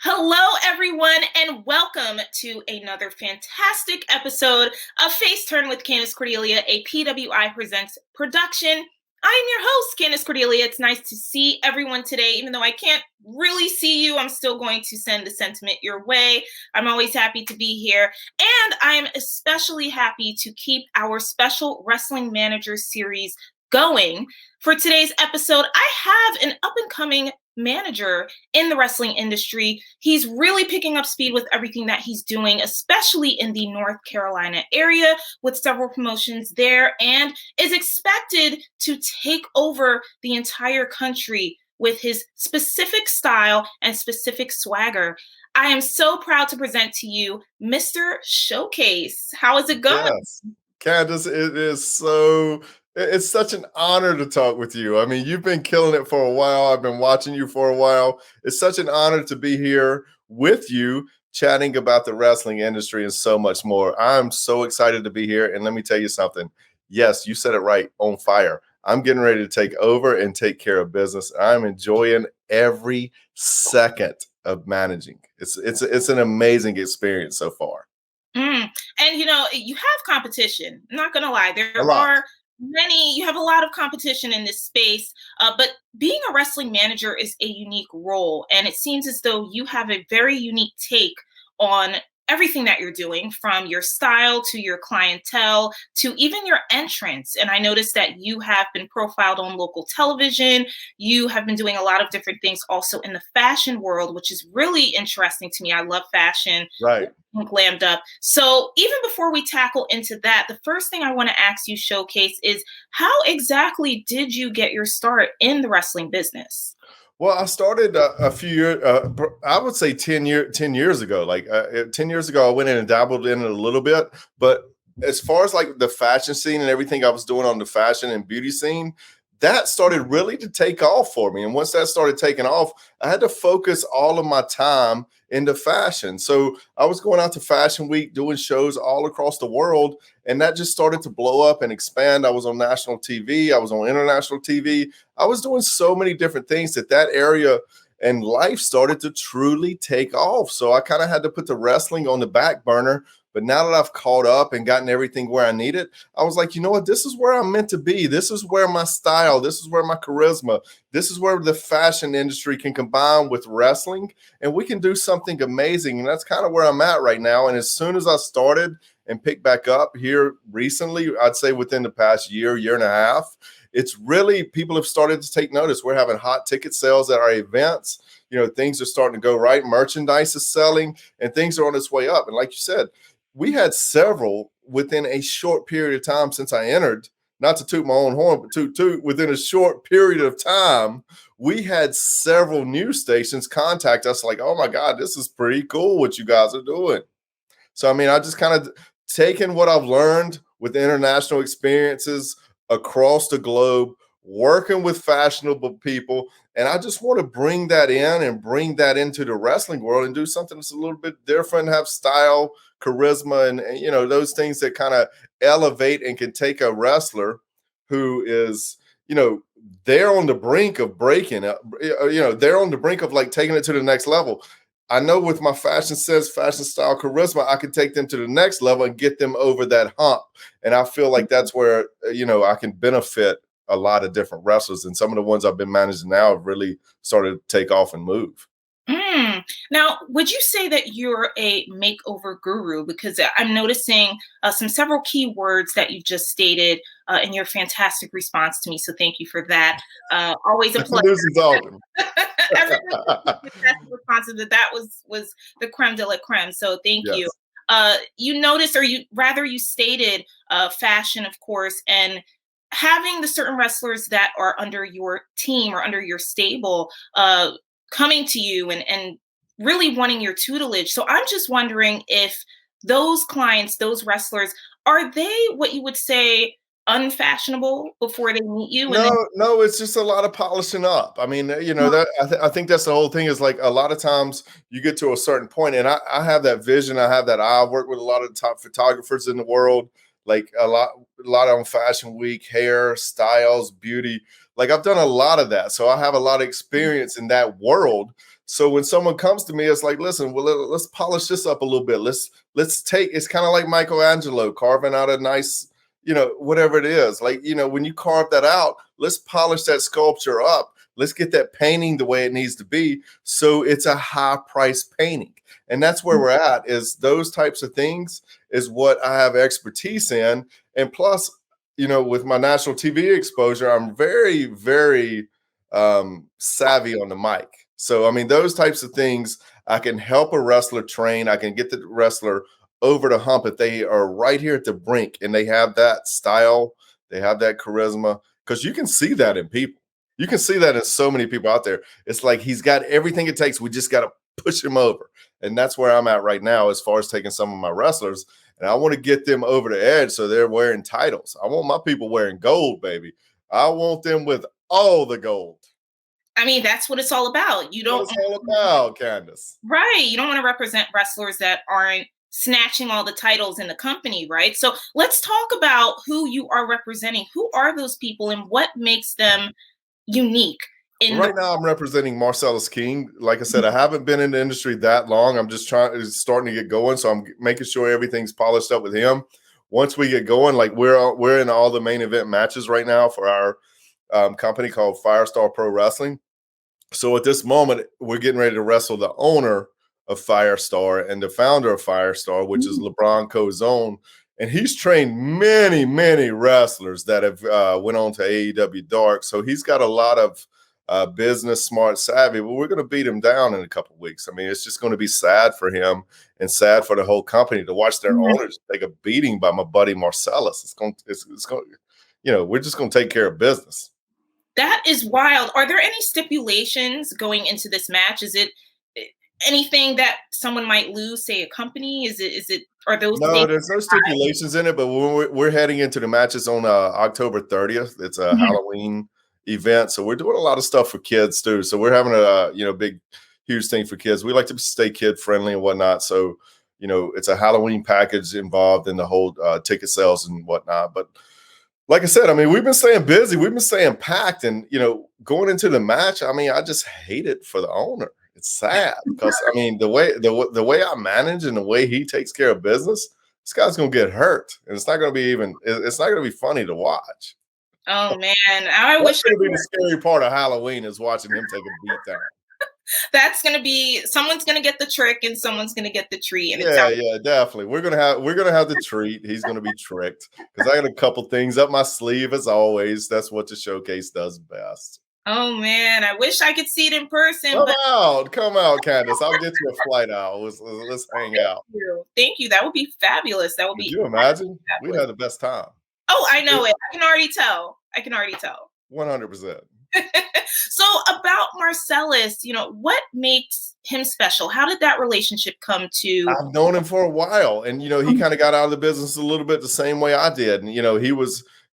Hello, everyone, and welcome to another fantastic episode of FaceTurn with Candace Cordelia, a PWI Presents production. I am your host, Candace Cordelia. It's nice to see everyone today. Even though I can't really see you, I'm still going to send the sentiment your way. I'm always happy to be here. And I am especially happy to keep our special Wrestling Managers series going. For today's episode, I have an up-and-coming manager in the wrestling industry. He's really picking up speed with everything that he's doing, especially in the North Carolina area with several promotions there, and is expected to take over the entire country with his specific style and specific swagger. I am so proud to present to you Mr. Showcase. How is it going? Yes, Candace, it's such an honor to talk with you. I mean, you've been killing it for a while. I've been watching you for a while. It's such an honor to be here with you, chatting about the wrestling industry and so much more. I'm so excited to be here. And let me tell you something. Yes, you said it right, on fire. I'm getting ready to take over and take care of business. I'm enjoying every second of managing. It's an amazing experience so far. And you have competition. I'm not gonna lie, A there lot. are you have a lot of competition in this space, but being a wrestling manager is a unique role, and it seems as though you have a very unique take on everything that you're doing, from your style to your clientele to even your entrance. And I noticed that you have been profiled on local television. You have been doing a lot of different things also in the fashion world, which is really interesting to me. I love fashion, Right. glammed up. So even before we tackle into that, the first thing I want to ask you, Showcase, is how exactly did you get your start in the wrestling business? Well, I started a few years, I would say 10 years ago. 10 years ago, I went in and dabbled in it a little bit. But as far as like the fashion scene and everything I was doing on the fashion and beauty scene, that started really to take off for me. And once that started taking off, I had to focus all of my time into fashion. So I was going out to Fashion Week, doing shows all across the world, and that just started to blow up and expand. I was on national TV, I was on international TV. I was doing so many different things that area and life started to truly take off. So I kind of had to put the wrestling on the back burner. But now that I've caught up and gotten everything where I need it, I was like, you know what? This is where I'm meant to be. This is where my style, this is where my charisma, this is where the fashion industry can combine with wrestling, and we can do something amazing. And that's kind of where I'm at right now. And as soon as I started and picked back up here recently, I'd say within the past year and a half, it's really, people have started to take notice. We're having hot ticket sales at our events. Things are starting to go right. Merchandise is selling and things are on its way up. And like you said, we had several within a short period of time since I entered, not to toot my own horn, but to within a short period of time, we had several news stations contact us like, oh my God, this is pretty cool what you guys are doing. So, I mean, I just kind of taken what I've learned with international experiences across the globe, working with fashionable people. And I just want to bring that in and bring that into the wrestling world and do something that's a little bit different, have style, charisma, and those things that kind of elevate and can take a wrestler who is, they're on the brink of breaking up, they're on the brink of like taking it to the next level. I know with my fashion sense, fashion style, charisma, I can take them to the next level and get them over that hump. And I feel like that's where, I can benefit a lot of different wrestlers. And some of the ones I've been managing now have really started to take off and move. Now, would you say that you're a makeover guru? Because I'm noticing several key words that you've just stated in your fantastic response to me. So thank you for that. Always a pleasure. This is awesome. Everyone responsive that was the creme de la creme. So thank Yes. you. You noticed, or you stated fashion, of course, and having the certain wrestlers that are under your team or under your stable coming to you and really wanting your tutelage. So I'm just wondering if those clients, those wrestlers, are they what you would say unfashionable before they meet you? No, it's just a lot of polishing up. I mean, I think that's the whole thing, is like a lot of times you get to a certain point, and I have that vision. I have that eye. I've worked with a lot of the top photographers in the world, like a lot on Fashion Week, hair, styles, beauty. Like I've done a lot of that. So I have a lot of experience in that world. So when someone comes to me, it's like, listen, well, let's polish this up a little bit. Let's take. It's kind of like Michelangelo carving out a nice, whatever it is. Like, when you carve that out, let's polish that sculpture up. Let's get that painting the way it needs to be, so it's a high price painting. And that's where we're at. Is those types of things is what I have expertise in. And plus, with my national TV exposure, I'm very, very savvy on the mic. So, I mean, those types of things, I can help a wrestler train. I can get the wrestler over the hump if they are right here at the brink and they have that style, they have that charisma, because you can see that in people. You can see that in so many people out there. It's like he's got everything it takes. We just got to push him over. And that's where I'm at right now as far as taking some of my wrestlers. And I want to get them over the edge so they're wearing titles. I want my people wearing gold, baby. I want them with all the gold. I mean, that's what it's all about. You don't. What it's all about, Candace. Right. You don't want to represent wrestlers that aren't snatching all the titles in the company, right? So let's talk about who you are representing. Who are those people and what makes them unique? Right now, I'm representing Marcellus King. Like I said, I haven't been in the industry that long. I'm just starting to get going. So I'm making sure everything's polished up with him. Once we get going, like we're in all the main event matches right now for our company called Firestar Pro Wrestling. So at this moment, we're getting ready to wrestle the owner of Firestar and the founder of Firestar, which is LeBron Cozone. And he's trained many, many wrestlers that have went on to AEW Dark. So he's got a lot of business smart savvy, but we're going to beat him down in a couple of weeks. I mean, it's just going to be sad for him and sad for the whole company to watch their owners take a beating by my buddy Marcellus. It's going, we're just going to take care of business. That is wild. Are there any stipulations going into this match? Is it anything that someone might lose, say a company? Are those? No, there's no stipulations in it, but we're heading into the matches on October 30th. It's a Halloween event. So we're doing a lot of stuff for kids too. So we're having a big, huge thing for kids. We like to stay kid friendly and whatnot. So, it's a Halloween package involved in the whole ticket sales and whatnot. But like I said, I mean, we've been staying busy. We've been staying packed. And, going into the match, I mean, I just hate it for the owner. It's sad because, I mean, the way I manage and the way he takes care of business, this guy's going to get hurt. And it's not going to be funny to watch. Oh man, I wish. That's going to be the scary part of Halloween is watching him take a beat down. That's going to be, someone's going to get the trick and someone's going to get the treat. And yeah, definitely. We're gonna have the treat. He's going to be tricked because I got a couple things up my sleeve as always. That's what the showcase does best. Oh man, I wish I could see it in person. Come out, Candace. I'll get you a flight out. Let's hang out. Thank you. That would be fabulous. That would be. Could you imagine? We'd have the best time. Oh, I know it. I can already tell. 100%. So about Marcellus, what makes him special? How did that relationship come to? I've known him for a while, and he kind of got out of the business a little bit the same way I did. And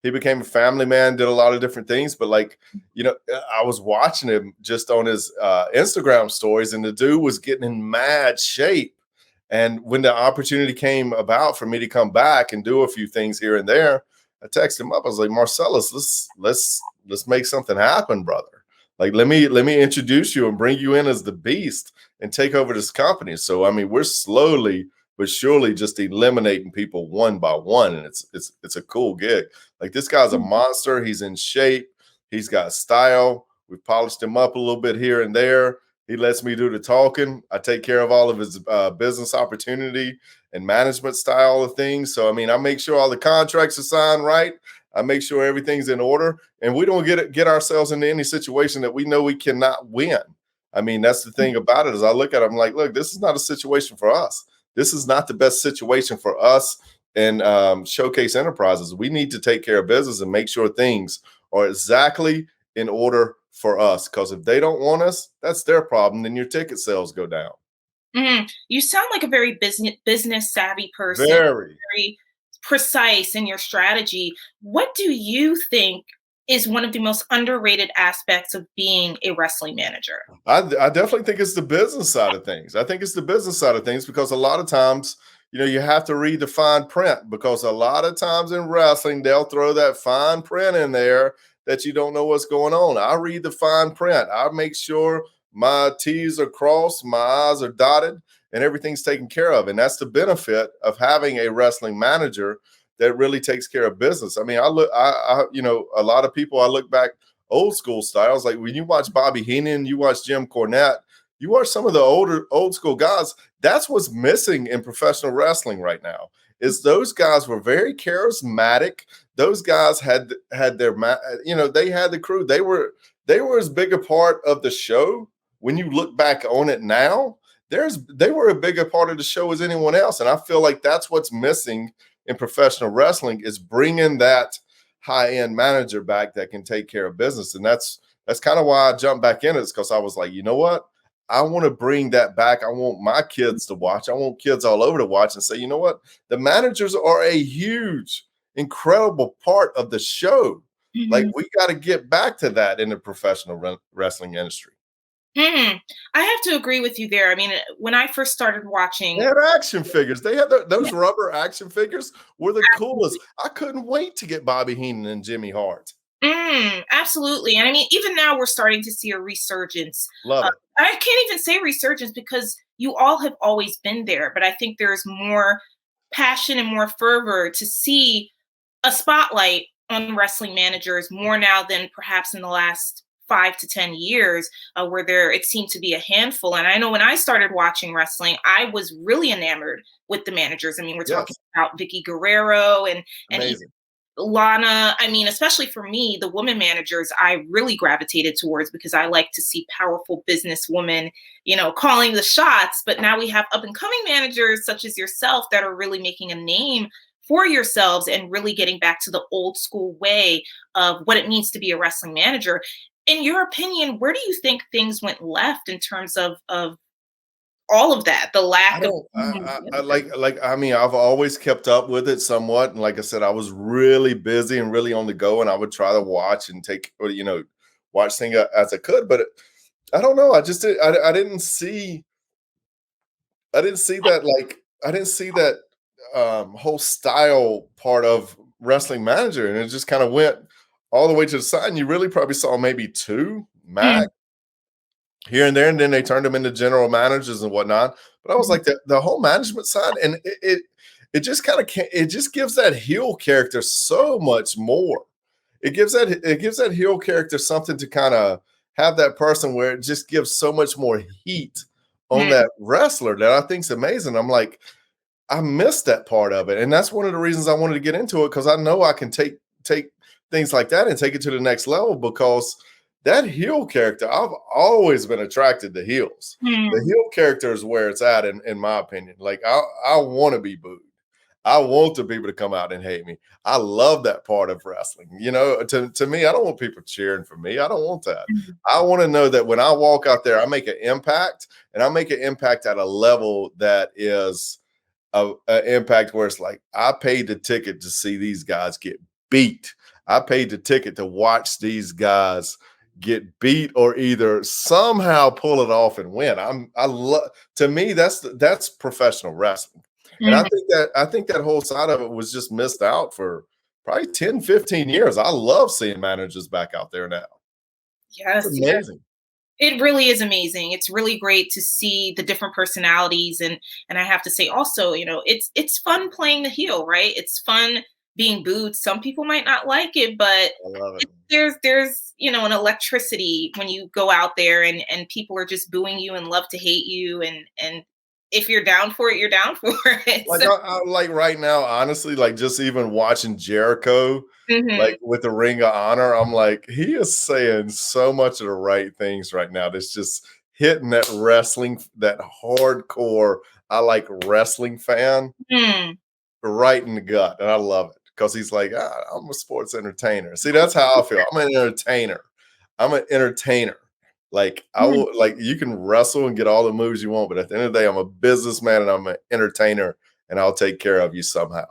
he became a family man, did a lot of different things. But I was watching him just on his Instagram stories, and the dude was getting in mad shape. And when the opportunity came about for me to come back and do a few things here and there, I texted him up. I was like, Marcellus, let's make something happen, brother. Like, let me introduce you and bring you in as the beast and take over this company. So, I mean, we're slowly but surely just eliminating people one by one. And it's a cool gig. Like, this guy's a monster. He's in shape. He's got style. We've polished him up a little bit here and there. He lets me do the talking. I take care of all of his business opportunity and management style of things. So, I mean, I make sure all the contracts are signed right. I make sure everything's in order, and we don't get ourselves into any situation that we know we cannot win. I mean, that's the thing about it is I look at it, I'm like, look, this is not a situation for us. This is not the best situation for us and Showcase Enterprises. We need to take care of business and make sure things are exactly in order for us, because if they don't want us, that's their problem. Then your ticket sales go down. Mm-hmm. You sound like a very business savvy person. Very precise in your strategy. What do you think is one of the most underrated aspects of being a wrestling manager? I definitely think it's the business side of things. I think it's the business side of things because a lot of times, you have to read the fine print, because a lot of times in wrestling, they'll throw that fine print in there that you don't know what's going on. I read the fine print. I make sure my T's are crossed, my I's are dotted, and everything's taken care of. And that's the benefit of having a wrestling manager that really takes care of business. I mean, a lot of people, I look back old school styles, like when you watch Bobby Heenan, you watch Jim Cornette, you watch some of the old school guys. That's what's missing in professional wrestling right now. Is those guys were very charismatic. Those guys had their, they had the crew. They were as big a part of the show. When you look back on it now, they were a bigger part of the show as anyone else. And I feel like that's what's missing in professional wrestling, is bringing that high-end manager back that can take care of business. And that's kind of why I jumped back in it, is because I was like, you know what? I want to bring that back. I want my kids to watch. I want kids all over to watch and say, you know what? The managers are a huge, incredible part of the show. Mm-hmm. Like, we got to get back to that in the professional wrestling industry. I have to agree with you there. I mean, when I first started watching, they had action figures. They had those rubber action figures were the coolest. I couldn't wait to get Bobby Heenan and Jimmy Hart. Absolutely. And I mean, even now we're starting to see a resurgence. Love it. I can't even say resurgence, because you all have always been there, but I think there's more passion and more fervor to see a spotlight on wrestling managers more now than perhaps in the last 5 to 10 years, where it seemed to be a handful. And I know when I started watching wrestling, I was really enamored with the managers. I mean, we're talking about Vicky Guerrero and Lana. I mean, especially for me, the woman managers I really gravitated towards, because I like to see powerful businesswomen, calling the shots. But now we have up and coming managers such as yourself that are really making a name for yourselves and really getting back to the old school way of what it means to be a wrestling manager. In your opinion, where do you think things went left in terms of all of that? The lack of. I mean, I've always kept up with it somewhat, and like I said, I was really busy and really on the go, and I would try to watch and watch things as I could. But I don't know. I didn't see that whole style part of wrestling manager, and it just kind of went all the way to the side. And you really probably saw maybe 2 max here and there, and then they turned them into general managers and whatnot. But I was like, the whole management side, and it just gives that heel character so much more. It gives that heel character something to kind of have that person where it just gives so much more heat on that wrestler that I think's amazing. I'm like, I missed that part of it, and that's one of the reasons I wanted to get into it, because I know I can take things like that and take it to the next level, because that heel character, I've always been attracted to heels. The heel character is where it's at, in my opinion. Like, I want to be booed. I want the people to come out and hate me. I love that part of wrestling. To me, I don't want people cheering for me. I don't want that. I want to know that when I walk out there, I make an impact, and I make an impact at a level that is an impact where it's like, I paid the ticket to see these guys get beat. I paid the ticket to watch these guys get beat or either somehow pull it off and win. To me, that's professional wrestling. And I think that whole side of it was just missed out for probably 10, 15 years. I love seeing managers back out there now. Yes. It's amazing. It really is amazing. It's really great to see the different personalities. And I have to say also, it's fun playing the heel, right? It's fun being booed. Some people might not like it, but I love it. There's an electricity when you go out there and people are just booing you and love to hate you, and if you're down for it, you're down for it. Like, I like right now, honestly, like just even watching Jericho, like with the Ring of Honor, I'm like, he is saying so much of the right things right now. That's just hitting that wrestling, that hardcore, I like wrestling fan right in the gut. And I love it, because he's like, I'm a sports entertainer. See, that's how I feel. I'm an entertainer. Like, I will, like, you can wrestle and get all the moves you want, but at the end of the day, I'm a businessman and I'm an entertainer, and I'll take care of you somehow.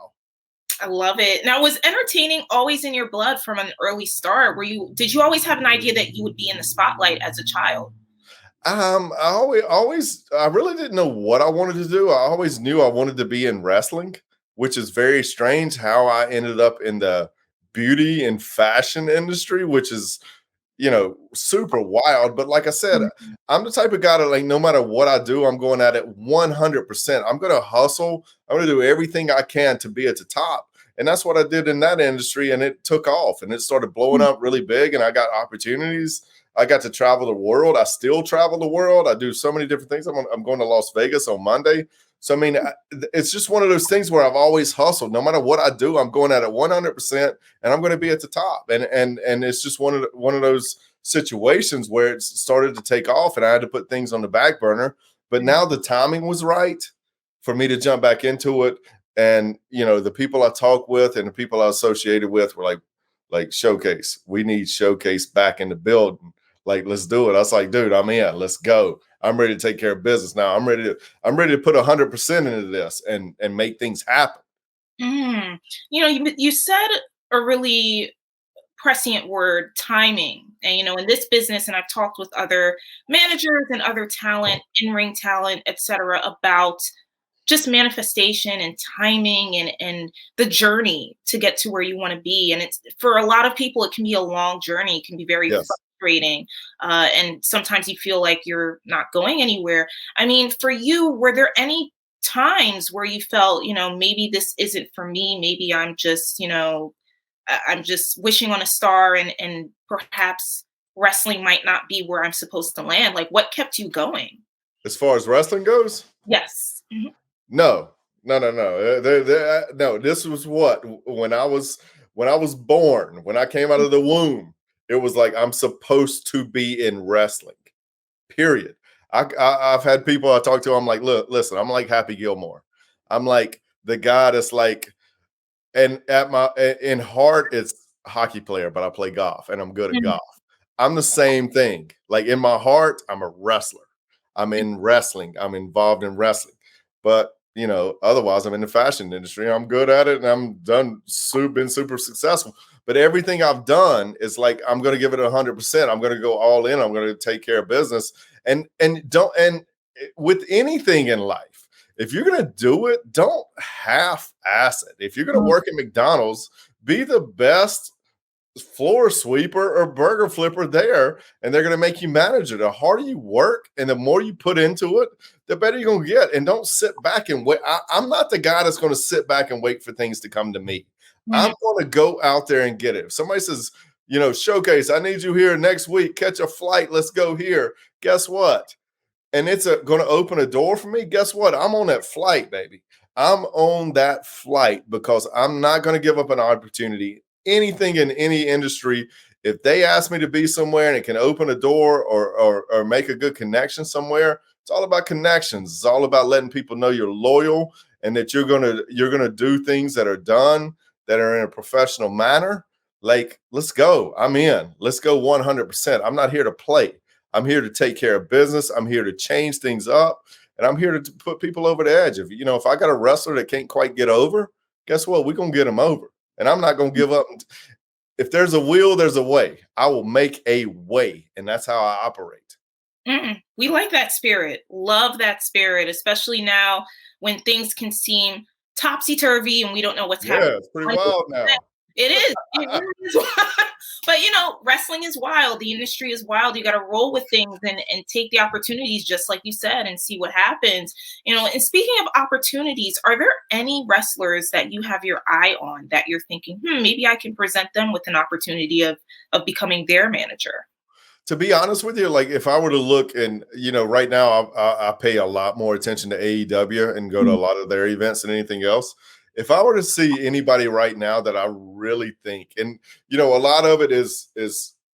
I love it. Now, was entertaining always in your blood from an early start? Did you always have an idea that you would be in the spotlight as a child? I really didn't know what I wanted to do. I always knew I wanted to be in wrestling, which is very strange how I ended up in the beauty and fashion industry, which is super wild. But like I said, I'm the type of guy that, like, no matter what I do, I'm going at it 100%. I'm going to hustle. I'm going to do everything I can to be at the top. And that's what I did in that industry. And it took off and it started blowing up really big. And I got opportunities. I got to travel the world. I still travel the world. I do so many different things. I'm going to Las Vegas on Monday. So, I mean, it's just one of those things where I've always hustled. No matter what I do, I'm going at it 100%, and I'm going to be at the top. And it's just one of those situations where it started to take off, and I had to put things on the back burner. But now the timing was right for me to jump back into it. And the people I talk with and the people I associated with were like Showcase. We need Showcase back in the building. Like, let's do it. I was like, dude, I'm in. Let's go. I'm ready to take care of business now. I'm ready to put 100% into this and make things happen. You said a really prescient word, timing. And in this business, and I've talked with other managers and other talent, in-ring talent, etc., about just manifestation and timing and the journey to get to where you want to be. And it's, for a lot of people, it can be a long journey. It can be very Yes. frustrating. And sometimes you feel like you're not going anywhere. I mean, for you, were there any times where you felt, maybe this isn't for me? Maybe I'm just, I'm just wishing on a star, and perhaps wrestling might not be where I'm supposed to land. Like, what kept you going? As far as wrestling goes, Yes. Mm-hmm. no. No. This was what when I was born, when I came out of the womb, it was like I'm supposed to be in wrestling. Period. I've had people I talk to. I'm like, look, listen. I'm like Happy Gilmore. I'm like the guy that's like, and in heart, it's hockey player, but I play golf and I'm good at golf. I'm the same thing. Like, in my heart, I'm a wrestler. I'm in wrestling. I'm involved in wrestling. But otherwise, I'm in the fashion industry. I'm good at it, and been super successful. But everything I've done is like, I'm going to give it 100%. I'm going to go all in. I'm going to take care of business, and with anything in life, if you're going to do it, don't half-ass it. If you're going to work at McDonald's, be the best floor sweeper or burger flipper there, and they're going to make you manager. The harder you work and the more you put into it, the better you're going to get. And don't sit back and wait. I'm not the guy that's going to sit back and wait for things to come to me. I'm going to go out there and get it. If somebody says, Showcase, I need you here next week, catch a flight, let's go here. Guess what? And it's going to open a door for me. Guess what? I'm on that flight, baby. I'm on that flight because I'm not going to give up an opportunity. Anything in any industry, if they ask me to be somewhere and it can open a door or make a good connection somewhere, it's all about connections. It's all about letting people know you're loyal and that you're gonna do things that are done that are in a professional manner. Like, let's go. I'm in. Let's go 100%. I'm not here to play. I'm here to take care of business. I'm here to change things up, and I'm here to put people over the edge. If I got a wrestler that can't quite get over, guess what? We're gonna get him over. And I'm not going to give up. If there's a will, there's a way. I will make a way. And that's how I operate. We like that spirit. Love that spirit, especially now when things can seem topsy-turvy and we don't know what's happening. Yeah, it's pretty wild now. It is. It really is wild. But, wrestling is wild. The industry is wild. You got to roll with things and take the opportunities, just like you said, and see what happens. And speaking of opportunities, are there any wrestlers that you have your eye on that you're thinking, maybe I can present them with an opportunity of becoming their manager? To be honest with you, like, if I were to look and, right now I pay a lot more attention to AEW and go to a lot of their events than anything else. If I were to see anybody right now that I really think, and, a lot of it is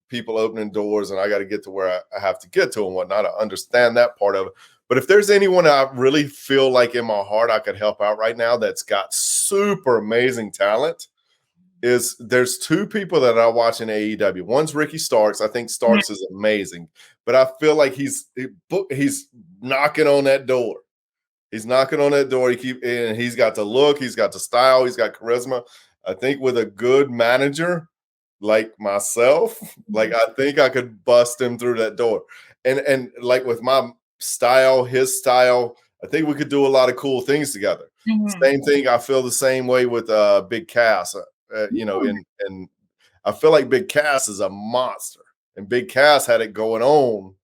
people opening doors and I got to get to where I have to get to and whatnot. I understand that part of it. But if there's anyone I really feel like in my heart I could help out right now that's got super amazing talent, there's two people that I watch in AEW. One's Ricky Starks. I think Starks is amazing, but I feel like he's knocking on that door. He's knocking on that door. He's got the look, he's got the style, he's got charisma. I think with a good manager like myself, like, I think I could bust him through that door. And like, with my style, his style, I think we could do a lot of cool things together. Same thing. I feel the same way with Big Cass. And I feel like Big Cass is a monster. and Big Cass had it going on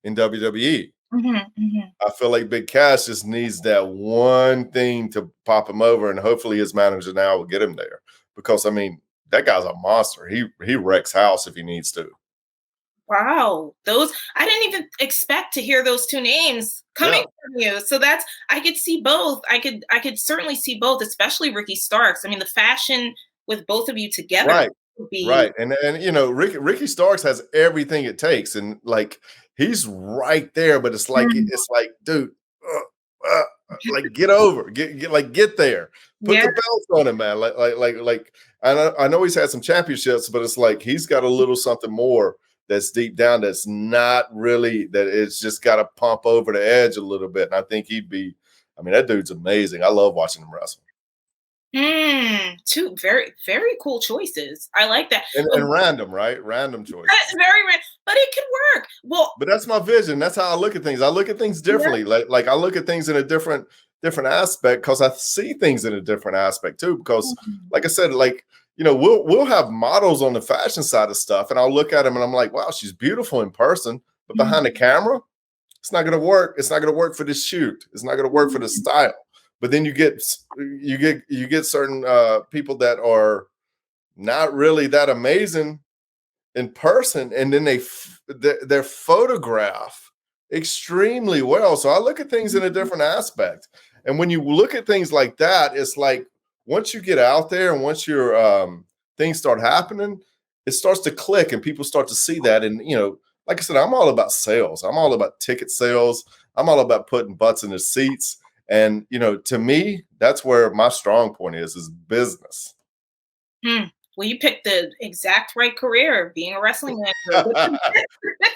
in WWE. I feel like Big Cass just needs that one thing to pop him over, and hopefully his manager now will get him there. Because I mean, that guy's a monster. He wrecks house if he needs to. Wow, those I didn't even expect to hear those two names coming from you. So that's I could see both. I could certainly see both, especially Ricky Starks. I mean, the fashion with both of you together Right. would be Right. And you know, Ricky Starks has everything it takes. And like he's right there, but it's like dude, like get over, get there. Put yeah. the belts on him, man. Like I know he's had some championships, but it's like he's got a little something more that's deep down that's not really that it's just got to pump over the edge a little bit. And I think I mean, that dude's amazing. I love watching him wrestle. Two very, very cool choices. I like that. And random, right? Random choices. Very random, but it could work. Well, But that's my vision. That's how I look at things. I look at things differently. Like I look at things in a different aspect because I see things in a different aspect too. Because like I said, like you know, we'll have models on the fashion side of stuff, and I'll look at them and I'm like, wow, she's beautiful in person, but behind the camera, it's not going to work. It's not going to work for this shoot. It's not going to work for the style. But then you get certain people that are not really that amazing in person, and then they're photographed extremely well. So I look at things in a different aspect. And when you look at things like that, it's like once you get out there and once your things start happening, it starts to click and people start to see that. And you know, like I said, I'm all about sales. I'm all about ticket sales. I'm all about putting butts in the seats. And you know, to me, that's where my strong point is business. Well, you picked the exact right career, being a wrestling manager.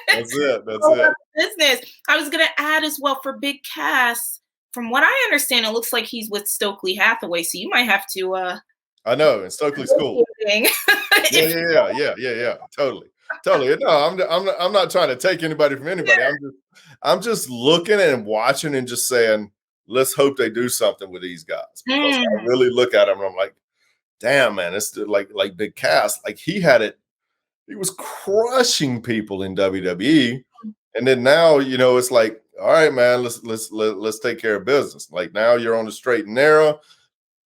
That's it. Business. I was going to add as well for Big Cass. From what I understand, it looks like he's with Stokely Hathaway, so you might have to. I know, and Stokely's cool. Yeah. Totally. No, I'm not trying to take anybody from anybody. I'm just looking and watching and just saying, let's hope they do something with these guys because I really look at them and I'm like, damn, man, it's like Big Cass. Like he had it, he was crushing people in WWE, and then now you know it's like, all right, man, let's take care of business. Like now you're on the straight and narrow.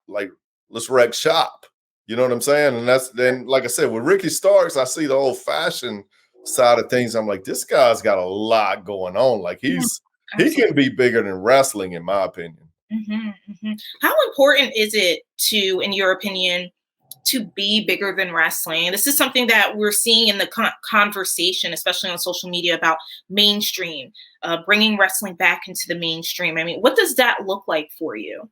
Like let's wreck shop. You know what I'm saying? And that's then, like I said, with Ricky Starks, I see the old fashioned side of things. I'm like, this guy's got a lot going on. Like he can be bigger than wrestling, in my opinion. How important is it to, in your opinion, to be bigger than wrestling? This is something that we're seeing in the conversation, especially on social media, about mainstream, bringing wrestling back into the mainstream. I mean, what does that look like for you?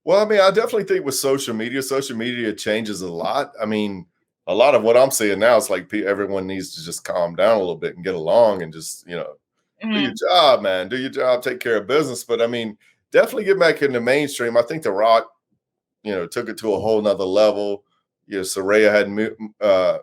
Well, I mean, I definitely think with social media changes a lot. I mean, a lot of what I'm seeing now is like everyone needs to just calm down a little bit and get along and just, you know, do your job, man. Do your job, take care of business. But I mean, definitely get back in the mainstream. I think The Rock, you know, took it to a whole nother level. You know, Saraya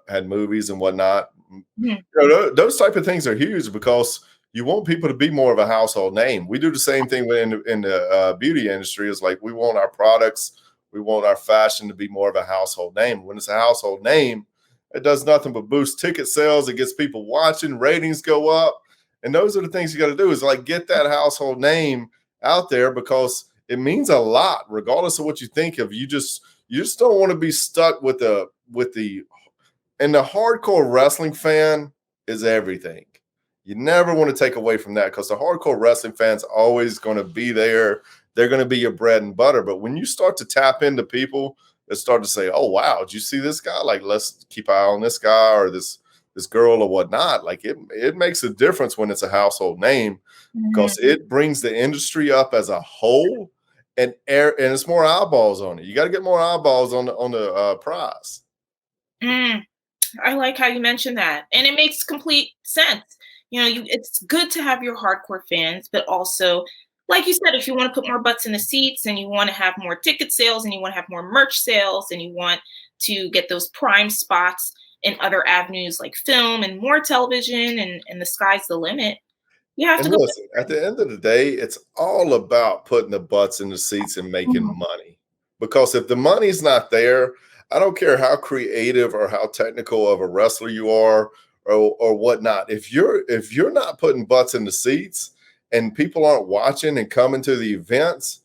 had movies and whatnot. You know, those type of things are huge because you want people to be more of a household name. We do the same thing in the beauty industry. It's like we want our products, we want our fashion to be more of a household name. When it's a household name, it does nothing but boost ticket sales. It gets people watching, ratings go up. And those are the things you got to do is like get that household name out there because it means a lot, regardless of what you think of. You just don't want to be stuck with the and the hardcore wrestling fan is everything. You never want to take away from that because the hardcore wrestling fan's always going to be there. They're going to be your bread and butter. But when you start to tap into people that start to say, oh, wow, did you see this guy? Like, let's keep an eye on this guy or this girl or whatnot. Like it makes a difference when it's a household name because it brings the industry up as a whole and it's more eyeballs on it. You got to get more eyeballs on the prize. I like how you mentioned that. And it makes complete sense. You know, it's good to have your hardcore fans, but also, like you said, if you want to put more butts in the seats and you want to have more ticket sales and you want to have more merch sales and you want to get those prime spots in other avenues like film and more television and the sky's the limit, you have to go. Listen, at the end of the day, it's all about putting the butts in the seats and making money. Because if the money's not there, I don't care how creative or how technical of a wrestler you are or whatnot. If you're not putting butts in the seats and people aren't watching and coming to the events,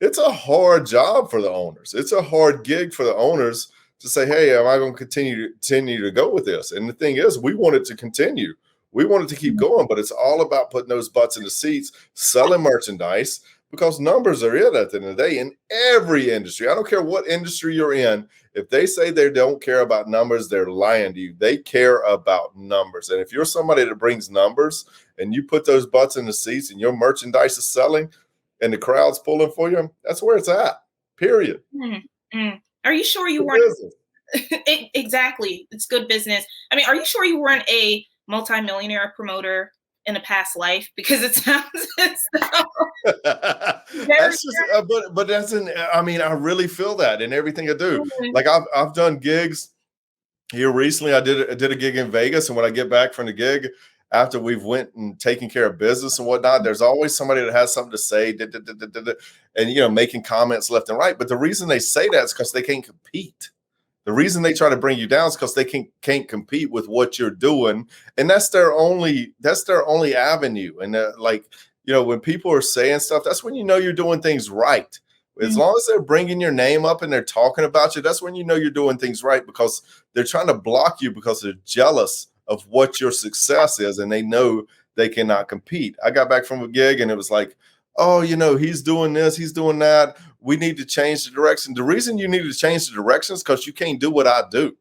it's a hard job for the owners. It's a hard gig for the owners to say, hey, am I going to continue to go with this? And the thing is, we want it to continue. We want it to keep going, but it's all about putting those butts in the seats, selling merchandise, because numbers are it at the end of the day in every industry. I don't care what industry you're in. If they say they don't care about numbers, they're lying to you. They care about numbers. And if you're somebody that brings numbers and you put those butts in the seats and your merchandise is selling and the crowd's pulling for you, that's where it's at, period. Mm-hmm. Are you sure you weren't? Exactly. It's good business. I mean, are you sure you weren't a multimillionaire promoter in a past life? Because it sounds that's just, but that's I mean, I really feel that in everything I do. Mm-hmm. Like I've done gigs here recently. I did a gig in Vegas, and when I get back from the gig, after we've went and taken care of business and whatnot, there's always somebody that has something to say, and making comments left and right. But the reason they say that is because they can't compete. The reason they try to bring you down is because they can't compete with what you're doing, and that's their only avenue. And when people are saying stuff, that's when you're doing things right. As long as they're bringing your name up and they're talking about you, that's when you're doing things right, because they're trying to block you because they're jealous of what your success is, and they know they cannot compete. I got back from a gig and it was like, oh, he's doing this, he's doing that. We need to change the direction. The reason you need to change the direction is because you can't do what I do.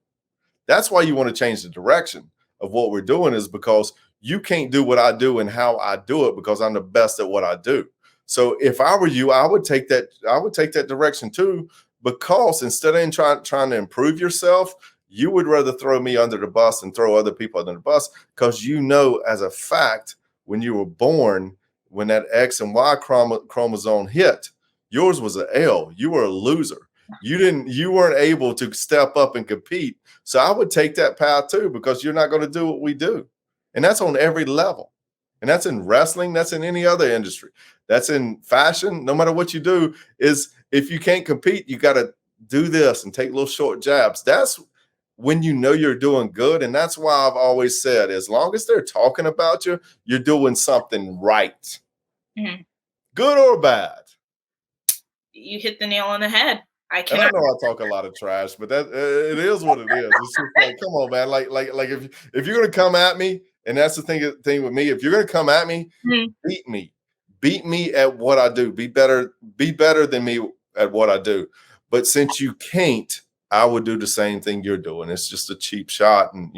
That's why you want to change the direction of what we're doing, is because you can't do what I do and how I do it, because I'm the best at what I do. So if I were you, I would take that direction too, because instead of trying to improve yourself, you would rather throw me under the bus and throw other people under the bus, because as a fact, when you were born, when that X and Y chromosome hit, yours was an L. You were a loser. You weren't able to step up and compete. So I would take that path too, because you're not going to do what we do. And that's on every level. And that's in wrestling. That's in any other industry. That's in fashion. No matter what you do, is if you can't compete, you got to do this and take little short jabs. That's when you're doing good. And that's why I've always said, as long as they're talking about you, you're doing something right. Mm-hmm. Good or bad. You hit the nail on the head. I know I talk a lot of trash, but that it is what it is. It's just like, come on, man. Like if you're gonna come at me, and that's the thing with me. If you're gonna come at me, beat me at what I do. Be better than me at what I do. But since you can't, I would do the same thing you're doing. It's just a cheap shot, and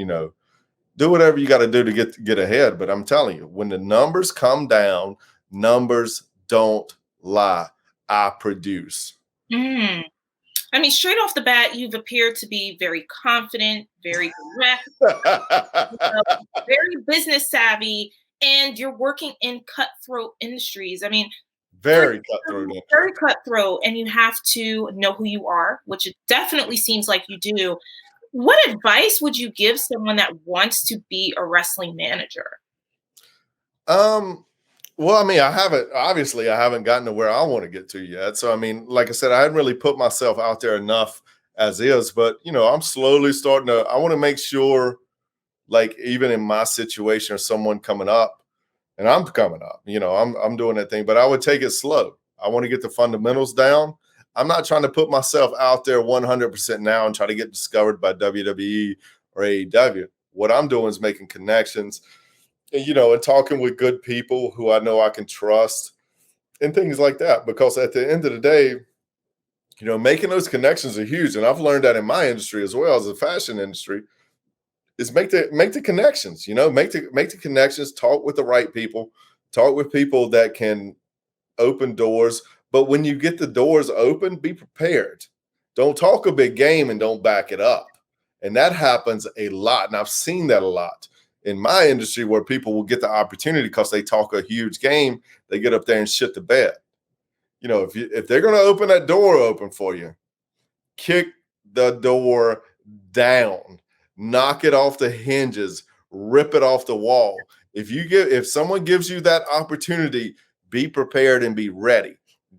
do whatever you got to do to get ahead. But I'm telling you, when the numbers come down, numbers don't lie. I produce. I mean, straight off the bat, you've appeared to be very confident, very direct, very business savvy, and you're working in cutthroat industries. I mean, very cutthroat, and you have to know who you are, which it definitely seems like you do. What advice would you give someone that wants to be a wrestling manager? Well, I mean, I haven't gotten to where I want to get to yet. So, I mean, like I said, I hadn't really put myself out there enough as is, but I'm slowly starting to, I want to make sure, like, even in my situation or someone coming up, and I'm coming up, I'm doing that thing, but I would take it slow. I want to get the fundamentals down. I'm not trying to put myself out there 100% now and try to get discovered by WWE or AEW. What I'm doing is making connections, and talking with good people who I know I can trust and things like that. Because at the end of the day, making those connections are huge. And I've learned that in my industry as well as the fashion industry, is make the connections, make the connections, talk with the right people, talk with people that can open doors. But when you get the doors open, be prepared. Don't talk a big game and don't back it up. And that happens a lot. And I've seen that a lot in my industry, where people will get the opportunity because they talk a huge game. They get up there and shit the bed. If they're going to open that door open for you, kick the door down, knock it off the hinges, rip it off the wall. If someone gives you that opportunity, be prepared and be ready.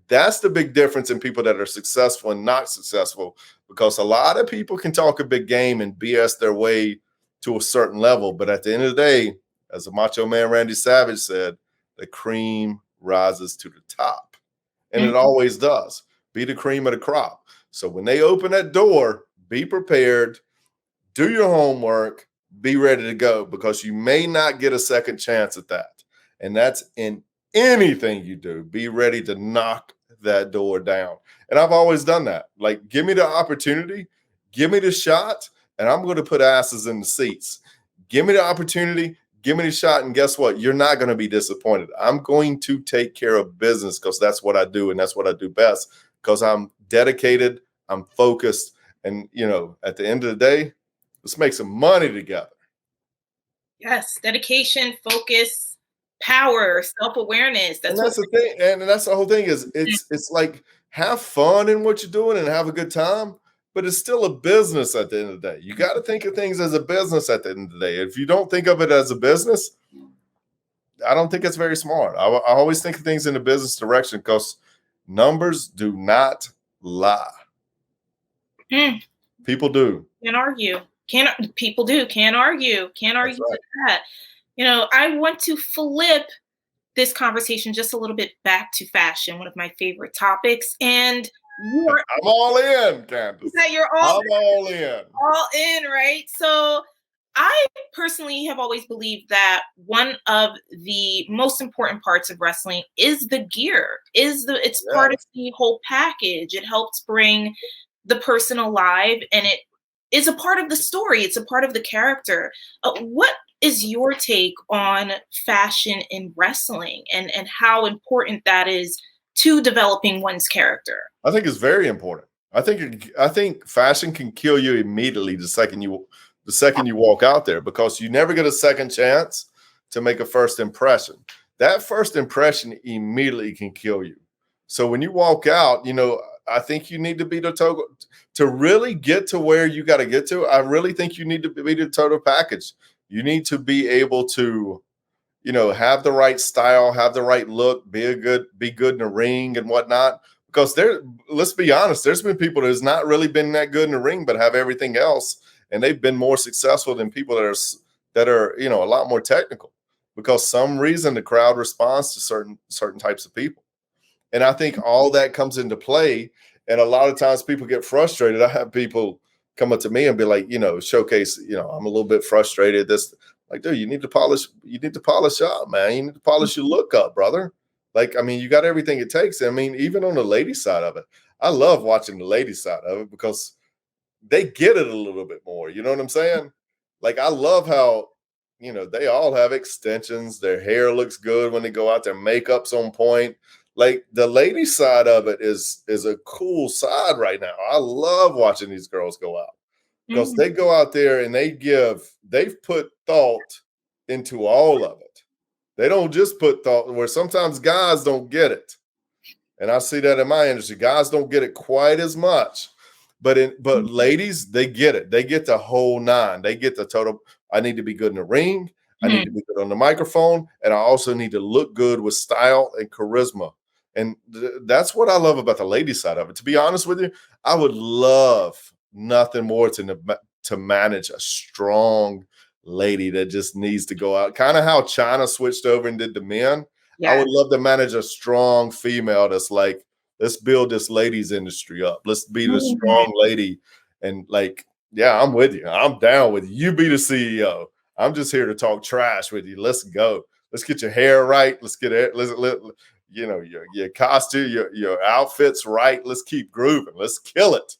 That's the big difference in people that are successful and not successful, because a lot of people can talk a big game and BS their way to a certain level. But at the end of the day, as the Macho Man Randy Savage said, the cream rises to the top. And it always does. Be the cream of the crop. So when they open that door, be prepared, do your homework, be ready to go, because you may not get a second chance at that. And that's in anything you do. Be ready to knock that door down. And I've always done that. Like, give me the opportunity, give me the shot, and I'm going to put asses in the seats. Give me the opportunity, give me the shot, and guess what? You're not going to be disappointed. I'm going to take care of business because that's what I do, and that's what I do best, because I'm dedicated, I'm focused, and, at the end of the day, let's make some money together. Yes, dedication, focus, power, self-awareness. And that's the thing, and that's the whole thing is it's like, have fun in what you're doing and have a good time, but it's still a business at the end of the day. You got to think of things as a business at the end of the day. If you don't think of it as a business, I don't think it's very smart. I always think of things in a business direction because numbers do not lie. People do. Can't argue. People do. Can't argue. Can't argue with that. I want to flip this conversation just a little bit back to fashion, one of my favorite topics. And I'm all in, Candace. You're I'm all in. All in, right? So I personally have always believed that one of the most important parts of wrestling is the gear. It's part of the whole package. It helps bring the person alive, and it is a part of the story. It's a part of the character. What is your take on fashion in wrestling and how important that is to developing one's character? I think it's very important. I think fashion can kill you immediately the second you walk out there, because you never get a second chance to make a first impression. That first impression immediately can kill you. So when you walk out, I think you need to be to really get to where you got to get to. I really think you need to be the total package. You need to be able to, have the right style, have the right look, be good in the ring and whatnot. Because let's be honest, there's been people that has not really been that good in the ring, but have everything else, and they've been more successful than people that are a lot more technical, because some reason the crowd responds to certain types of people. And I think all that comes into play. And a lot of times people get frustrated. I have people come up to me and be like, Showcase, I'm a little bit frustrated. Like, dude, you need to polish up, man. You need to polish your look up, brother. Like, you got everything it takes. Even on the lady side of it, I love watching the lady side of it because they get it a little bit more. You know what I'm saying? Like, I love how, they all have extensions. Their hair looks good when they go out. Their makeup's on point. Like, the lady side of it is a cool side right now. I love watching these girls go out because they go out there and they've put thought into all of it. They don't just put thought, where sometimes guys don't get it. And I see that in my industry. Guys don't get it quite as much. But ladies, they get it. They get the whole nine. They get the total. I need to be good in the ring. I need to be good on the microphone. And I also need to look good with style and charisma. And that's what I love about the lady side of it. To be honest with you, I would love nothing more to manage a strong lady that just needs to go out. Kind of how China switched over and did the men. Yeah. I would love to manage a strong female that's like, let's build this ladies industry up. Let's be the strong lady. And like, yeah, I'm with you. I'm down with you. You be the CEO. I'm just here to talk trash with you. Let's go. Let's get your hair right. Let's get it. Your costume, your outfits right. Let's keep grooving. Let's kill it.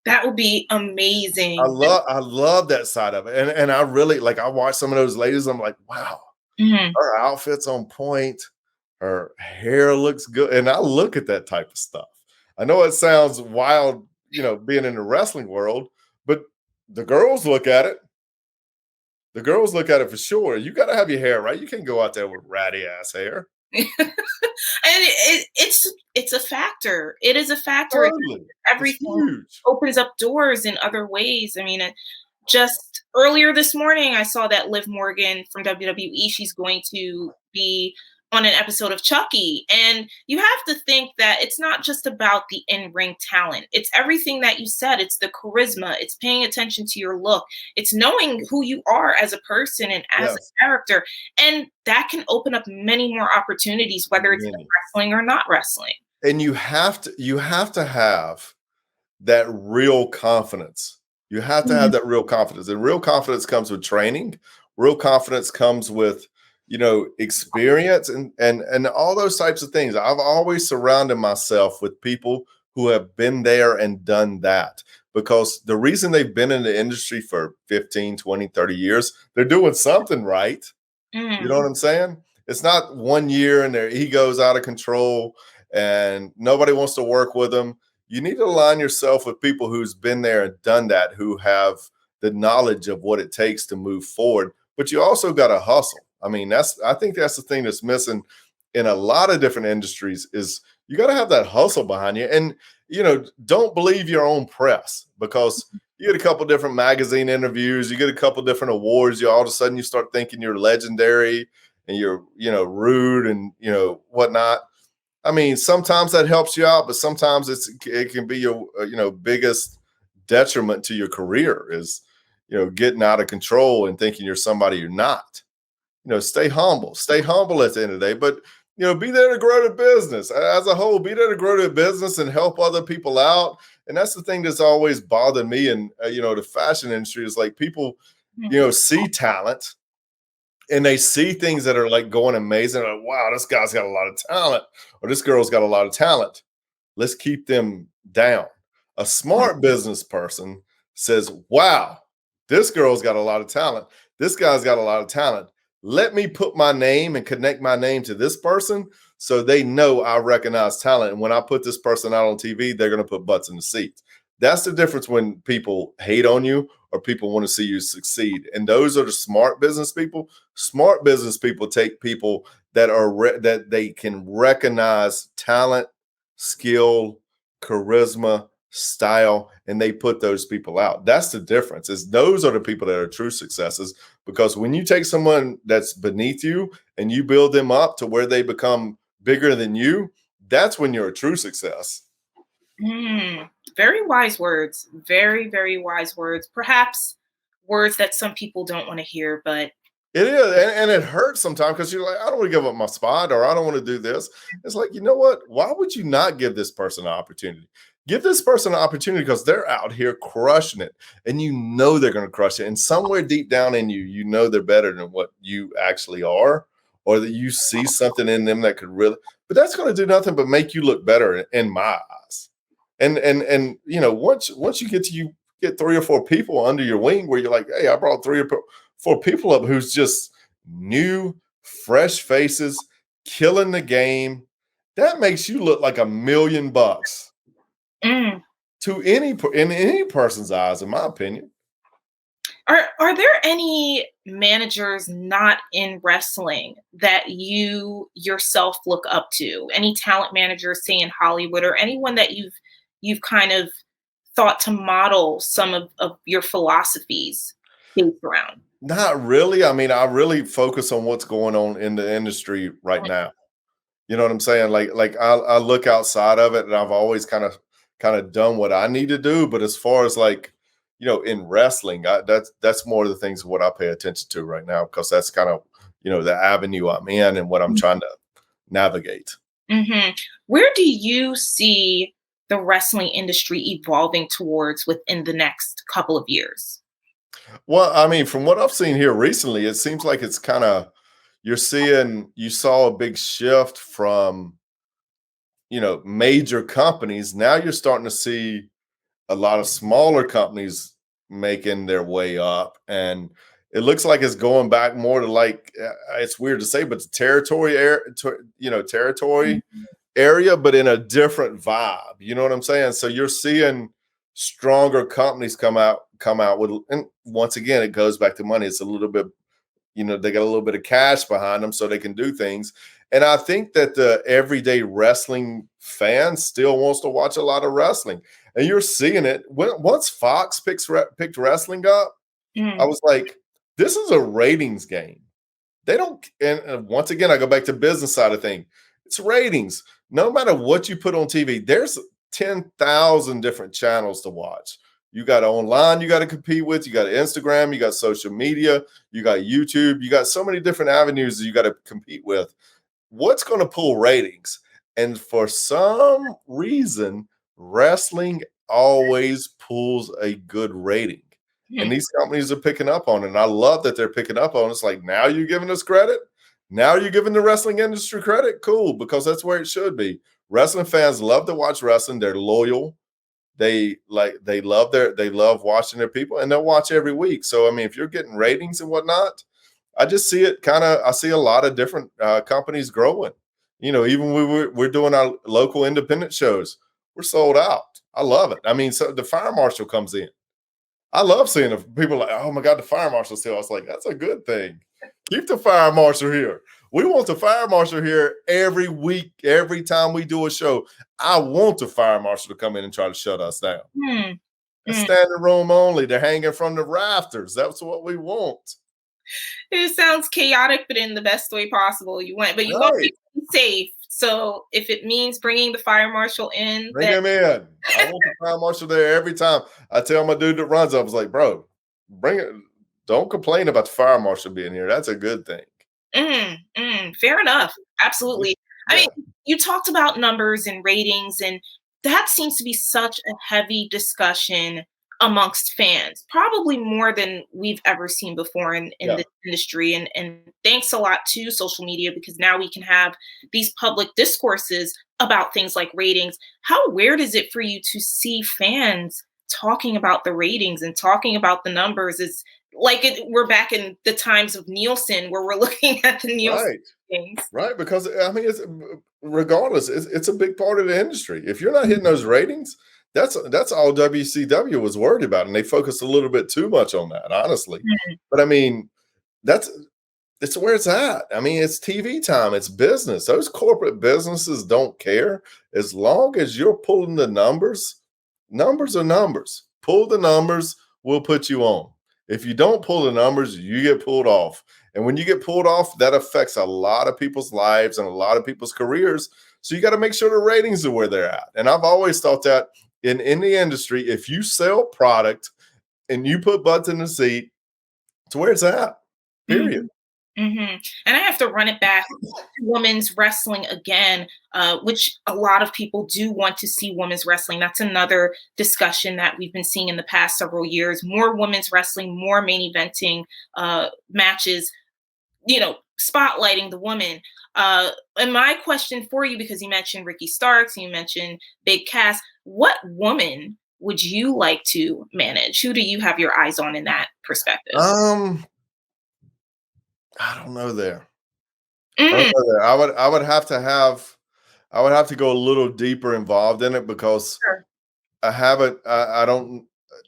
That would be amazing. I love that side of it. And I really I watch some of those ladies. I'm like, wow, her outfit's on point. Her hair looks good. And I look at that type of stuff. I know it sounds wild, being in the wrestling world, but the girls look at it. The girls look at it for sure. You got to have your hair right. You can't go out there with ratty ass hair. And it's a factor. It is a factor. Totally. Everything opens up doors in other ways. Just earlier this morning, I saw that Liv Morgan from WWE, she's going to be on an episode of Chucky. And you have to think that it's not just about the in-ring talent. It's everything that you said. It's the charisma. It's paying attention to your look. It's knowing who you are as a person and as a Yes. character. And that can open up many more opportunities, whether it's in Many. wrestling or not wrestling. And you have to have that real confidence. You have to have that real confidence. And real confidence comes with training. Real confidence comes with, experience and all those types of things. I've always surrounded myself with people who have been there and done that, because the reason they've been in the industry for 15, 20, 30 years, they're doing something right. You know what I'm saying? It's not 1 year and their ego's out of control and nobody wants to work with them. You need to align yourself with people who's been there and done that, who have the knowledge of what it takes to move forward. But you also got to hustle. I mean, I think that's the thing that's missing in a lot of different industries is you got to have that hustle behind you. And, don't believe your own press, because you get a couple different magazine interviews, you get a couple different awards, all of a sudden you start thinking you're legendary and you're, rude and, whatnot. I mean, sometimes that helps you out, but sometimes it can be your, biggest detriment to your career is, getting out of control and thinking you're somebody you're not. Stay humble at the end of the day, but, be there to grow the business as a whole, be there to grow the business and help other people out. And that's the thing that's always bothered me. And, the fashion industry is like people, see talent and they see things that are like going amazing. Like, wow, this guy's got a lot of talent, or this girl's got a lot of talent. Let's keep them down. A smart business person says, wow, this girl's got a lot of talent. This guy's got a lot of talent. Let me put my name and connect my name to this person so they know I recognize talent. And when I put this person out on TV, they're going to put butts in the seats. That's the difference when people hate on you or people want to see you succeed. And those are the smart business people. Smart business people take people that are that they can recognize talent, skill, charisma, style, and they put those people out. That's the difference. Is those are the people that are true successes, because when you take someone that's beneath you and you build them up to where they become bigger than you, that's when you're a true success. Very wise words. Very, very wise words. Perhaps words that some people don't want to hear, but it is, and it hurts sometimes because you're like, I don't want to give up my spot, or I don't want to do this. It's like, you know what? Why would you not give this person an opportunity? Give this person an opportunity because they're out here crushing it, and they're going to crush it. And somewhere deep down in you, they're better than what you actually are, or that you see something in them that could really. But that's going to do nothing but make you look better in my eyes. And once you get 3 or 4 people under your wing where you're like, hey, I brought 3 or 4 people up who's just new, fresh faces, killing the game. That makes you look like $1 million to in any person's eyes, in my opinion. Are there any managers not in wrestling that you yourself look up to? Any talent managers, say in Hollywood, or anyone that you've kind of thought to model some of your philosophies based around? Not really. I mean, I really focus on what's going on in the industry right now. You know what I'm saying? Like I look outside of it, and I've always kind of done what I need to do. But as far as like, in wrestling, that's more of the things what I pay attention to right now, because that's kind of, the avenue I'm in and what I'm trying to navigate. Where do you see the wrestling industry evolving towards within the next couple of years? Well, I mean, from what I've seen here recently, it seems like it's kind of you saw a big shift from, major companies. Now you're starting to see a lot of smaller companies making their way up, and it looks like it's going back more to like, it's weird to say, but the territory area, but in a different vibe. You know what I'm saying? So you're seeing stronger companies come out with, and once again, it goes back to money. It's a little bit, they got a little bit of cash behind them so they can do things. And I think that the everyday wrestling fan still wants to watch a lot of wrestling. And you're seeing it. Once Fox picked wrestling up, I was like, this is a ratings game. They don't. And once again, I go back to business side of thing. It's ratings. No matter what you put on TV, there's 10,000 different channels to watch. You got online you got to compete with. You got Instagram. You got social media. You got YouTube. You got so many different avenues that you got to compete with. What's going to pull ratings? And for some reason, wrestling always pulls a good rating. And these companies are picking up on it. And I love that they're picking up on it. It's like, now you're giving us credit. Now you're giving the wrestling industry credit. Cool, because that's where it should be. Wrestling fans love to watch wrestling. They're loyal. They love watching their people, and they'll watch every week. So, I mean, if you're getting ratings and whatnot, I just see it I see a lot of different companies growing. Even we're doing our local independent shows. We're sold out. I love it. I mean, so the fire marshal comes in. I love seeing people like, oh my God, the fire marshal's here. I was like, that's a good thing. Keep the fire marshal here. We want the fire marshal here every week, every time we do a show. I want the fire marshal to come in and try to shut us down. Standing room only. They're hanging from the rafters. That's what we want. It sounds chaotic, but in the best way possible. You want people safe. So if it means bringing the fire marshal in, bring him in. I want the fire marshal there every time. I tell my dude that runs, I was like, bro, bring it. Don't complain about the fire marshal being here. That's a good thing. Fair enough. Absolutely. Yeah. I mean, you talked about numbers and ratings, and that seems to be such a heavy discussion amongst fans, probably more than we've ever seen before in this industry. And thanks a lot to social media, because now we can have these public discourses about things like ratings. How weird is it for you to see fans talking about the ratings and talking about the numbers? It's like we're back in the times of Nielsen, where we're looking at the Nielsen things. Right, because I mean, regardless, it's a big part of the industry. If you're not hitting those ratings, that's all WCW was worried about, and they focused a little bit too much on that, honestly. But I mean, it's where it's at. I mean, it's TV time. It's business. Those corporate businesses don't care as long as you're pulling the numbers. Numbers are numbers. Pull the numbers, we'll put you on. If you don't pull the numbers, you get pulled off. And when you get pulled off, that affects a lot of people's lives and a lot of people's careers. So you got to make sure the ratings are where they're at. And I've always thought that in the industry, if you sell product and you put butts in the seat, it's where it's at, period. And I have to run it back to women's wrestling again, which a lot of people do want to see women's wrestling. That's another discussion that we've been seeing in the past several years. More women's wrestling, more main eventing matches, spotlighting the women. And my question for you, because you mentioned Ricky Starks, you mentioned Big Cass, what woman would you like to manage? Who do you have your eyes on in that perspective? I don't know there. I would have to go a little deeper involved in it, because I haven't. I don't.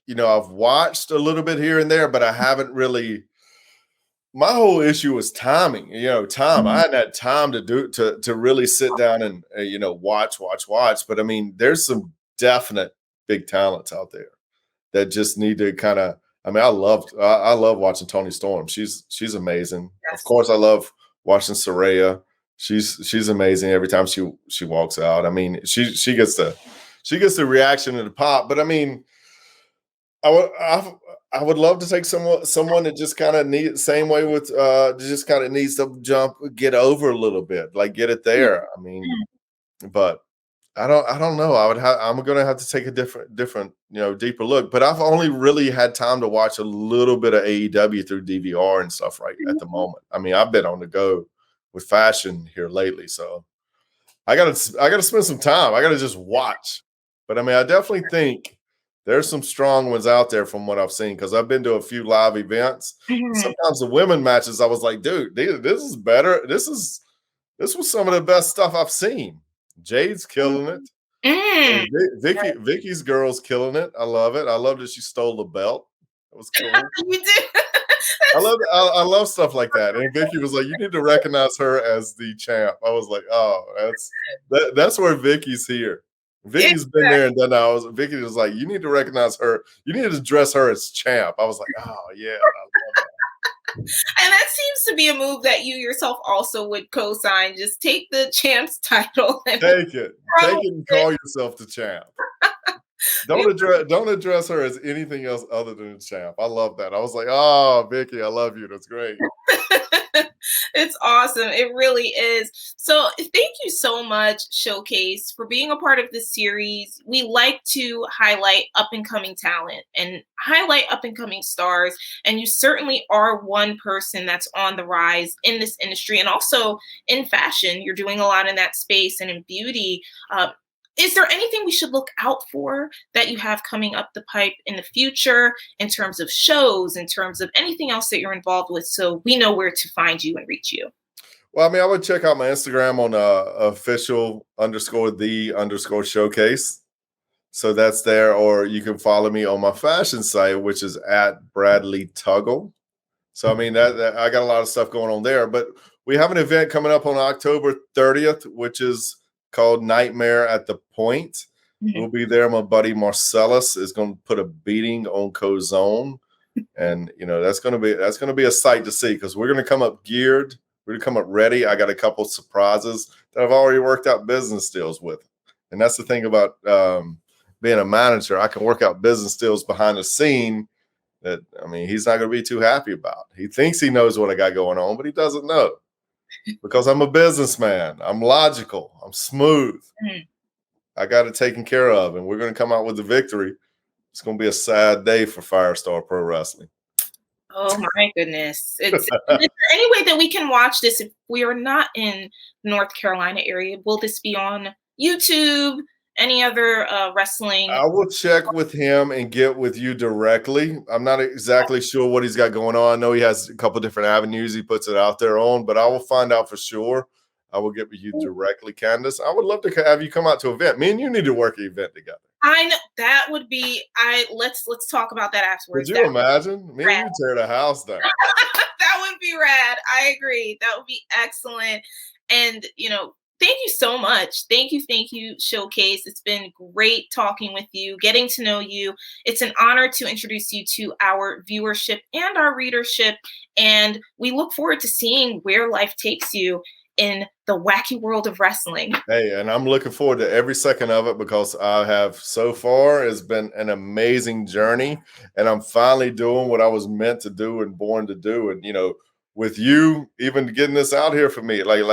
I've watched a little bit here and there, but I haven't really. My whole issue was timing. Time. I hadn't had time to really sit down and watch. But I mean, there's some definite big talents out there that just need to kind of. I mean, I love watching Toni Storm. She's amazing. Yes. Of course, I love watching Saraya. She's amazing every time she walks out. I mean, she gets the reaction and the pop. But I mean, I would love to take someone that just kind of needs, same way with just kind of needs to get over a little bit, like get it there. I mean, but I don't know. I'm going to have to take a different, deeper look. But I've only really had time to watch a little bit of AEW through DVR and stuff right at the moment. I mean, I've been on the go with fashion here lately, so I gotta spend some time. I gotta just watch. But I mean, I definitely think there's some strong ones out there from what I've seen, because I've been to a few live events. Sometimes the women matches, I was like, dude, this is better. This was some of the best stuff I've seen. Jade's killing it. Vicky's girl's killing it. I love it. I love that she stole the belt. That was cool. You did. I love stuff like that. And Vicky was like, you need to recognize her as the champ. I was like, oh, that's where Vicky's here. Vicky's been there and done that. Vicky was like, you need to recognize her. You need to dress her as champ. I was like, oh yeah, I love that. And that seems to be a move that you yourself also would co-sign. Just take the champ's title and Take it. Take promote it and it. call yourself the champ. Don't address her as anything else other than the champ. I love that. I was like, oh, Vicky, I love you. That's great. It's awesome. It really is. So thank you so much, Showcase, for being a part of this series. We like to highlight up and coming talent and highlight up and coming stars. And you certainly are one person that's on the rise in this industry and also in fashion. You're doing a lot in that space and in beauty. Is there anything we should look out for that you have coming up the pipe in the future in terms of shows, in terms of anything else that you're involved with, so we know where to find you and reach you? Well, I mean, I would check out my Instagram on official_the_showcase. So that's there, or you can follow me on my fashion site, which is at Bradley Tuggle. So I mean that I got a lot of stuff going on there. But we have an event coming up on October 30th, which is called Nightmare at the Point. Mhm. We'll be there. My buddy Marcellus is going to put a beating on Cozone, and that's going to be a sight to see because we're going to come up geared. We're going to come up ready. I got a couple surprises that I've already worked out business deals with, and that's the thing about being a manager. I can work out business deals behind the scene that, I mean, he's not going to be too happy about. He thinks he knows what I got going on, but he doesn't know because I'm a businessman. I'm logical. I'm smooth. Mhm. I got it taken care of, and we're going to come out with the victory. It's going to be a sad day for Firestar Pro Wrestling. Oh my goodness. Is there any way that we can watch this if we are not in North Carolina area? Will this be on YouTube? Any other wrestling? I will check with him and get with you directly. I'm not exactly sure what he's got going on. I know he has a couple different avenues he puts it out there on, but I will find out for sure. I will get with you directly, Candace. I would love to have you come out to an event. Me and you need to work an event together. I know that would be let's talk about that afterwards. Could you imagine? Me and you tear the house down. That would be rad. I agree. That would be excellent. And thank you so much. Thank you, Showcase. It's been great talking with you, getting to know you. It's an honor to introduce you to our viewership and our readership. And we look forward to seeing where life takes you in the wacky world of wrestling. Hey, and I'm looking forward to every second of it because I have so far it's been an amazing journey, and I'm finally doing what I was meant to do and born to do. And with you even getting this out here for me, like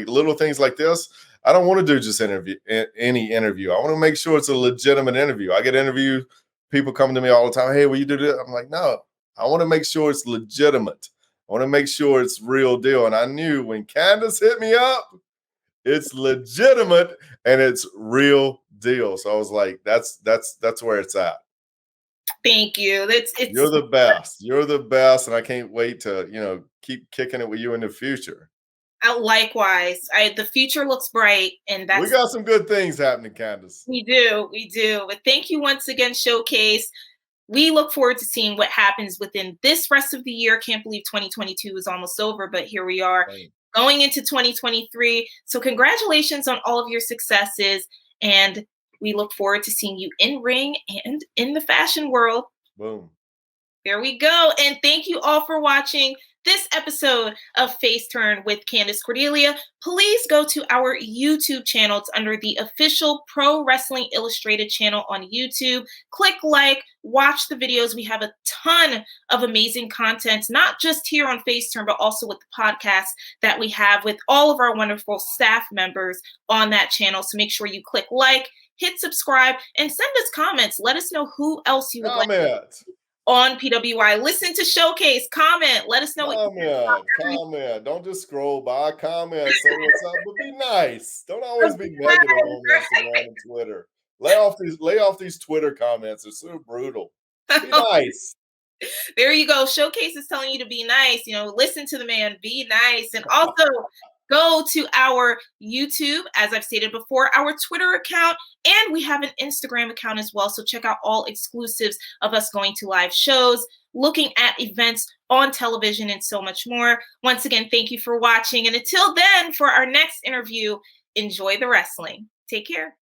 little things like this, I don't want to do just any interview. I want to make sure it's a legitimate interview. I get interviews, people come to me all the time. Hey, will you do this? I'm like, no, I want to make sure it's legitimate. I want to make sure it's real deal. And I knew when Candace hit me up, it's legitimate and it's real deal. So I was like, that's where it's at. Thank you. You're the best. You're the best. And I can't wait to, keep kicking it with you in the future. Likewise. The future looks bright, and We got some good things happening, Candace. We do. But thank you once again, Showcase. We look forward to seeing what happens within this rest of the year. Can't believe 2022 is almost over, but here we are going into 2023. So congratulations on all of your successes. And we look forward to seeing you in ring and in the fashion world. Boom. There we go. And thank you all for watching this episode of FaceTurn with Candace Cordelia. Please go to our YouTube channel. It's under the official Pro Wrestling Illustrated channel on YouTube. Click like, watch the videos. We have a ton of amazing content, not just here on FaceTurn, but also with the podcast that we have with all of our wonderful staff members on that channel. So make sure you click like, hit subscribe, and send us comments. Let us know who else you would like on PWI. Listen to Showcase, comment, let us know. Comment. Don't just scroll by. Comment, say what's up, but be nice. Don't always be negative on Instagram and Twitter. Lay off these Twitter comments. They're so brutal. Be nice. There you go. Showcase is telling you to be nice. Listen to the man, be nice. And also go to our YouTube, as I've stated before, our Twitter account, and we have an Instagram account as well. So check out all exclusives of us going to live shows, looking at events on television, and so much more. Once again, thank you for watching. And until then, for our next interview, enjoy the wrestling. Take care.